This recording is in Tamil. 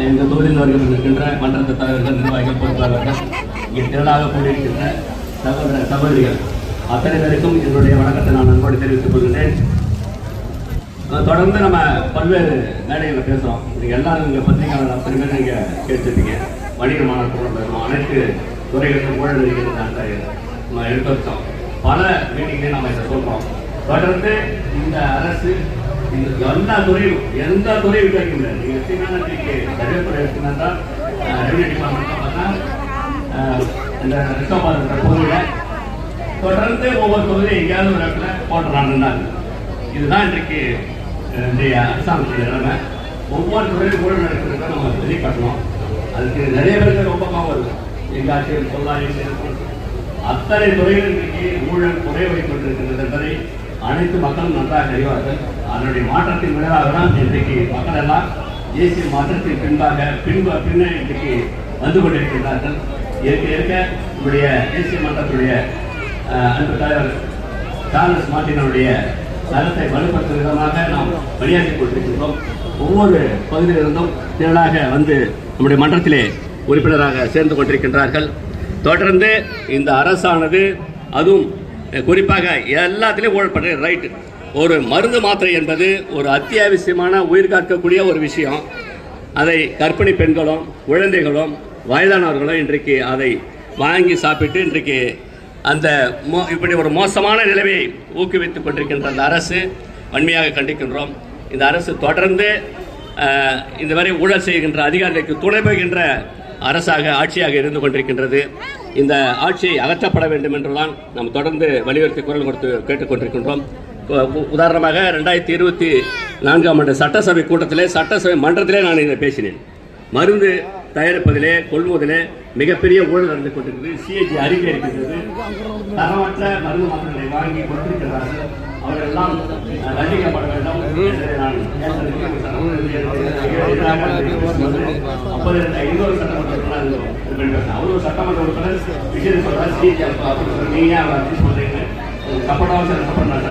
இந்த தொகுதியில் வருகின்ற மன்றத்த தலைவர்கள், நிர்வாகிகள், பொறுப்பாளர்கள், இங்கே திரளாக கூடியிருக்கின்ற சகோதர சகோதரிகள் அத்தனை பேருக்கும் என்னுடைய வணக்கத்தை நான் அன்போடு தெரிவித்துக் கொள்கிறேன். தொடர்ந்து நம்ம பல்வேறு மேடைகளில் பேசுகிறோம். நீங்கள் எல்லாரும் இங்கே பத்திரிகையாளர் அத்தனை பேர் நீங்கள் கேட்டுருப்பீங்க. வணிக மாநாட்டு அனைத்து துறைகளிலும் ஊழல் இருக்கிறது நம்ம எடுத்து வச்சோம். பல மீட்டிங்லேயும் நம்ம இதை சொல்கிறோம். தொடர்ந்து இந்த அரசு எல்லா துறையும் எந்த துறையும் விட்டு வைக்க முடியாது. நீங்கள் எடுத்தீங்கன்னா தகவல் எடுத்தீங்கன்னா ரெவன்யூ டிபார்ட்மெண்ட் பார்த்தா இந்த ரிசர்வ் பொருளில் தொடர்ந்து ஒவ்வொரு தொகுதியும் எங்கேயாவது ஒரு இடத்துல போட்டுறாங்கன்னா இதுதான் இன்றைக்கு இன்றைய அரசாங்கத்துடைய நிலைமை. ஒவ்வொரு துறையும் ஊழல் நடக்கிறத நம்ம வெளிக்காட்டணும். அதுக்கு நிறைய பேருக்கு ரொம்ப கோபம் வருது. எங்கள் ஆட்சியில் சொல்லாத அத்தனை துறைகள் இன்றைக்கு ஊழல் குறைய வைக்கப்பட்டிருக்கிறது என்பதை அனைத்து மக்களும் நன்றாக அறிவார்கள். அதனுடைய மாற்றத்தின் விளைவாக தான் இன்றைக்கு மக்கள் எல்லாம் தேசிய மாற்றத்தின் பின்ன இன்றைக்கு வந்து கொண்டிருக்கின்றார்கள். இருக்க நம்முடைய தேசிய மன்றத்துடைய அன்பு தலைவர் சார்லஸ் மார்ட்டினுடைய தரத்தை வலுப்படுத்தும் விதமாக நாம் பணியாற்றிக் கொண்டிருக்கின்றோம். ஒவ்வொரு பகுதியிலிருந்தும் திரளாக வந்து நம்முடைய மன்றத்திலே உறுப்பினராக சேர்ந்து கொண்டிருக்கின்றார்கள். தொடர்ந்து இந்த அரசானது அதுவும் குறிப்பாக எல்லாத்திலையும் ஊழல்படுற ரைட்டு. ஒரு மருந்து மாத்திரை என்பது ஒரு அத்தியாவசியமான உயிர் காக்கக்கூடிய ஒரு விஷயம். அதை கர்ப்பிணி பெண்களும் குழந்தைகளும் வயதானவர்களும் இன்றைக்கு அதை வாங்கி சாப்பிட்டு இன்றைக்கு அந்த இப்படி ஒரு மோசமான நிலையை ஊக்குவித்துக் கொண்டிருக்கின்ற அந்த அரசு வன்மையாக கண்டிக்கின்றோம். இந்த அரசு தொடர்ந்து இந்த வரை ஊழல் செய்கின்ற அதிகாரிகளுக்கு துணை போகின்ற அரசாக ஆட்சியாக இருந்து கொண்டிருக்கின்றது. இந்த ஆட்சியை அகற்றப்பட வேண்டும் என்றுதான் நாம் தொடர்ந்து வலியுறுத்தி குரல் கொடுத்து கேட்டுக்கொண்டிருக்கின்றோம். உதாரணமாக 2024 ஆண்டு சட்டசபை கூட்டத்திலே சட்டசபை மன்றத்திலே நான் இதை பேசினேன். மருந்து தயாரிப்பதிலே கொள்முதலே மிகப்பெரிய ஊழல் நடந்து கொண்டிருக்கிறது. சிஏஜி அறிக்கை இருக்கின்றது. தரமற்ற மருந்து மாத்திரைகளை வாங்கி கொடுத்திருக்கிறார்கள். அவர்கள் எல்லாம் தண்டிக்கப்பட வேண்டும். இன்னொரு சட்டமன்ற உறுப்பினர் விஷயம் சொல்றாரு. சிஏஜி நீங்க சொல்றீங்க சப்போர்ட்